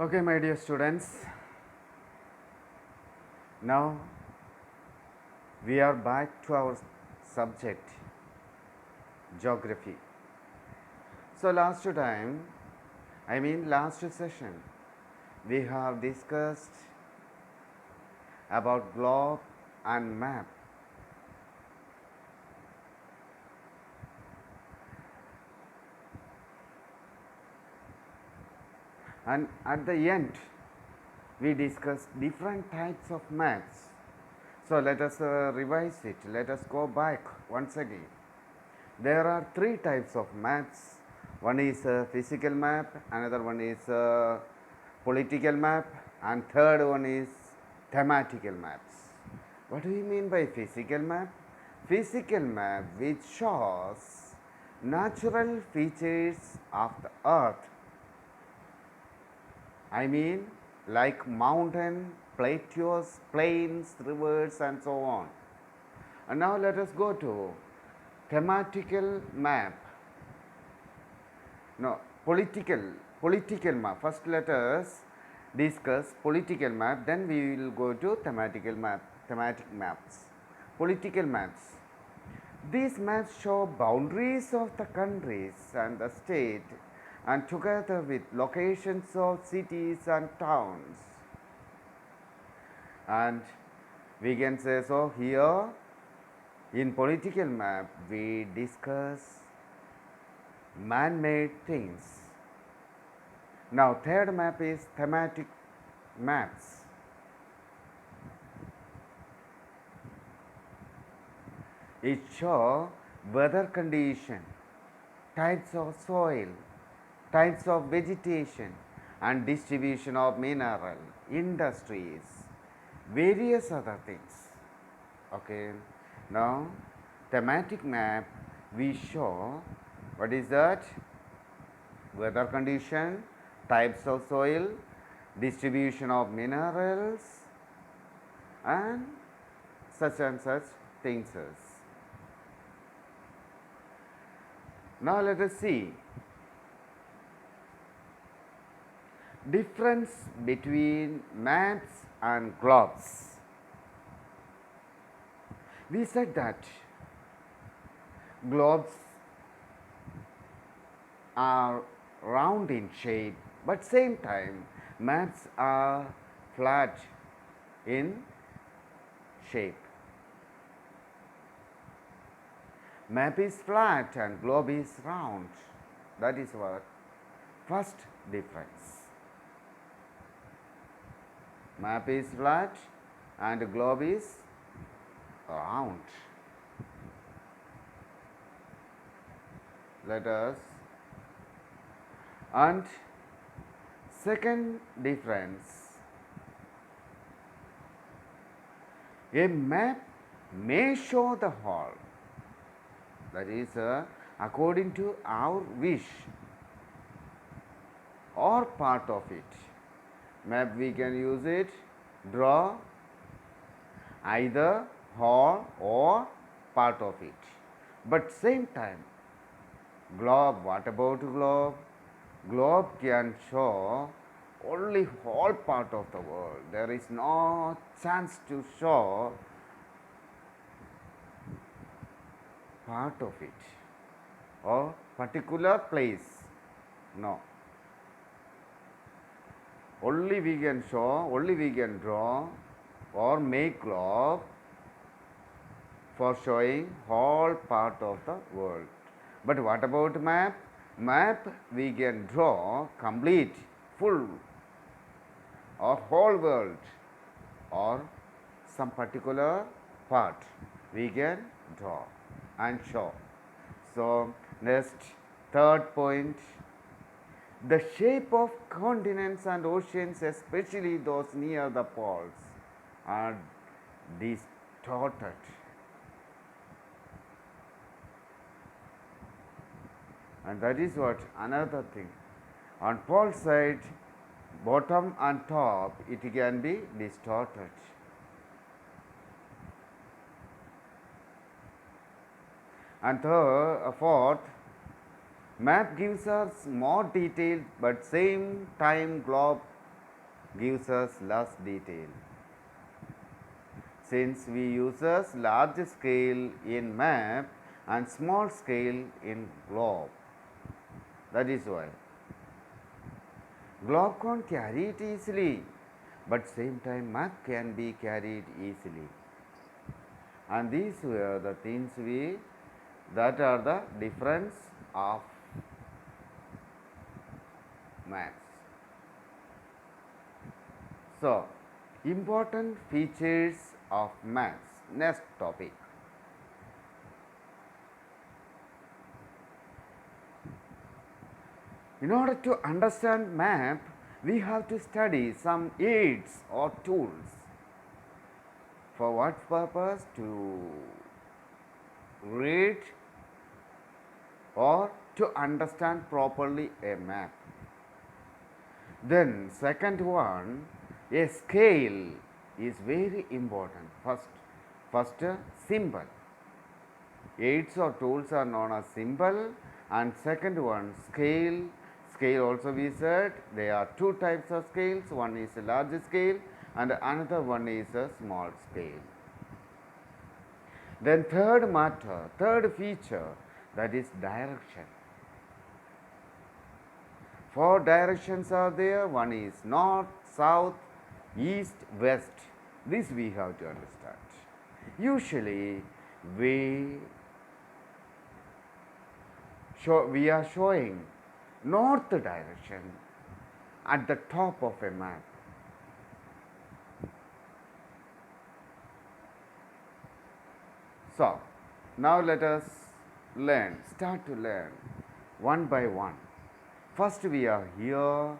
Okay, my dear students, now we are back to our subject geography. So, last session, we have discussed about globe and map, and at the end, we discussed different types of maps. So, let us revise it, let us go back once again. There are three types of maps. One is a physical map, another one is a political map, and third one is thematical maps. What do we mean by physical map? Physical map which shows natural features of the earth. I mean like mountain, plateaus, plains, rivers and so on. And now let us go to thematical map. No, political map. First let us discuss political map, then we will go to thematic maps. Political maps. These maps show boundaries of the countries and the state, and together with locations of cities and towns. And we can say so here in political map we discuss man-made things. Now third map is thematic maps. It shows weather condition, types of soil, types of vegetation and distribution of mineral, industries, various other things. Okay. Now thematic map we show what is that? Weather condition, types of soil, distribution of minerals and such things. Now let us see difference between maps and globes. We said that globes are round in shape, but same time maps are flat in shape. Map is flat and globe is round. That is what first difference. Map is flat and globe is round. Let us, and second difference, a map may show the whole, that is according to our wish, or part of it. Map we can use it, draw either whole or part of it. But same time, globe, what about globe? Globe can show only whole part of the world. There is no chance to show part of it or particular place. No. Only we can show, only we can draw or make globe for showing whole part of the world. But what about map? Map we can draw complete, full or whole world or some particular part we can draw and show. So next, third point, the shape of continents and oceans, especially those near the poles, are distorted. And that is what another thing. On pole side, bottom and top, it can be distorted. And fourth, map gives us more detailed but same time globe gives us less detail. Since we uses large scale in map and small scale in globe. That is why. Globe can't carry it easily, but same time map can be carried easily. And these were the things that are the difference of maps. So, important features of maps. Next topic. In order to understand map, we have to study some aids or tools. For what purpose? To read or to understand properly a map. Then second one, a scale is very important. First symbol. Aids or tools are known as symbol, and second one scale. Scale also we said there are two types of scales. One is a large scale and another one is a small scale. Then third feature, that is direction. Four directions are there. One is north, south, east, west. This we have to understand. Usually we are showing north direction at the top of a map. So, now let us start to learn one by one. First we are here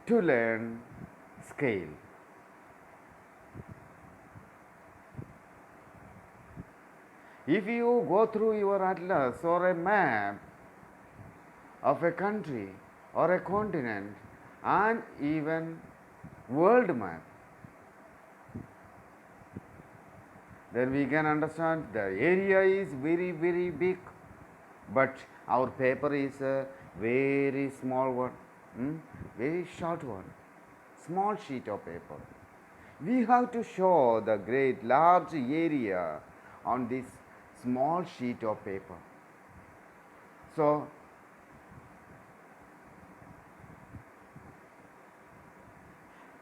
to learn scale. If you go through your atlas or a map of a country or a continent and even world map, then we can understand the area is very, very big, but our paper is a very small one, very short one, small sheet of paper. We have to show the great large area on this small sheet of paper. So,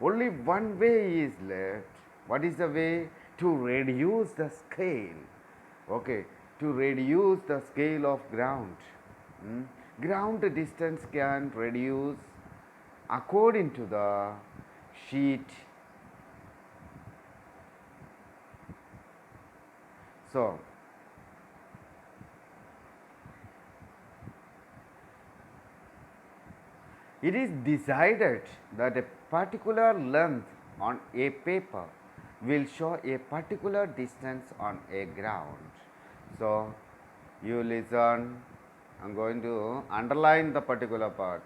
only one way is left. What is the way? To reduce the scale. Okay, to reduce the scale of ground. Ground distance can reduce according to the sheet. So, it is decided that a particular length on a paper will show a particular distance on a ground. So, you listen, I am going to underline the particular part.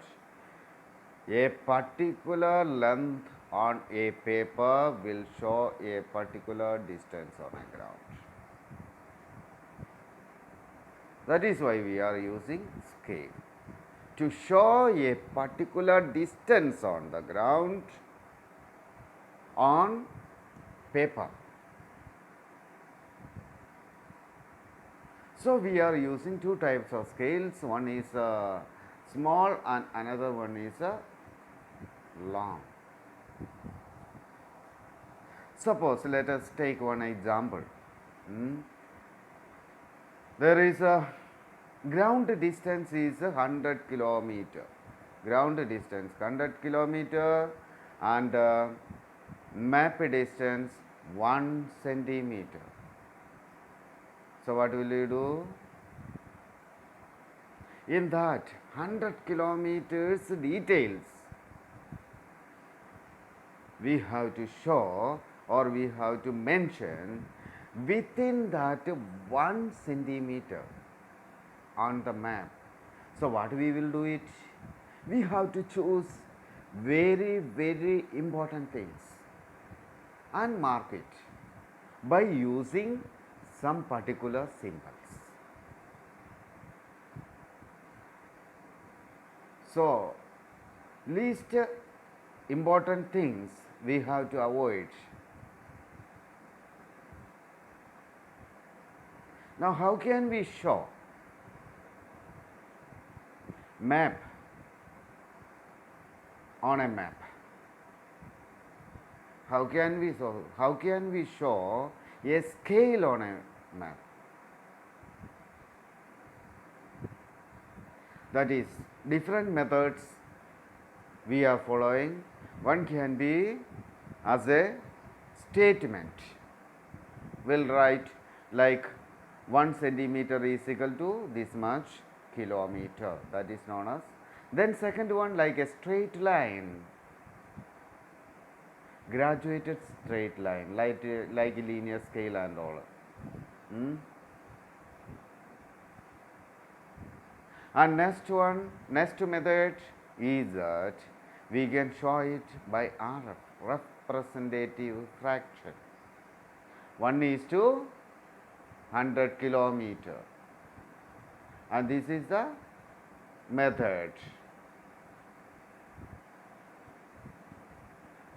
A particular length on a paper will show a particular distance on a ground. That is why we are using scale. To show a particular distance on the ground on paper. So, we are using two types of scales. One is small and another one is long. Suppose let us take one example. There is a ground distance is 100 kilometer. Ground distance 100 kilometer and map distance 1 centimeter. So, what will you do? In that 100 kilometers details, we have to show or we have to mention within that 1 centimeter on the map. So, what we will do it? We have to choose very, very important things and mark it by using some particular symbols. So, list important things we have to avoid. Now, how can we show map on a map? How can we show a scale on a map? That is, different methods we are following. One can be as a statement. We'll write like 1 centimeter is equal to this much kilometer. That is known as. Then second one, like a straight line, graduated straight line, like a linear scale and all. And next method is that we can show it by RF, representative fraction. 1 is to 100 kilometer, and this is the method.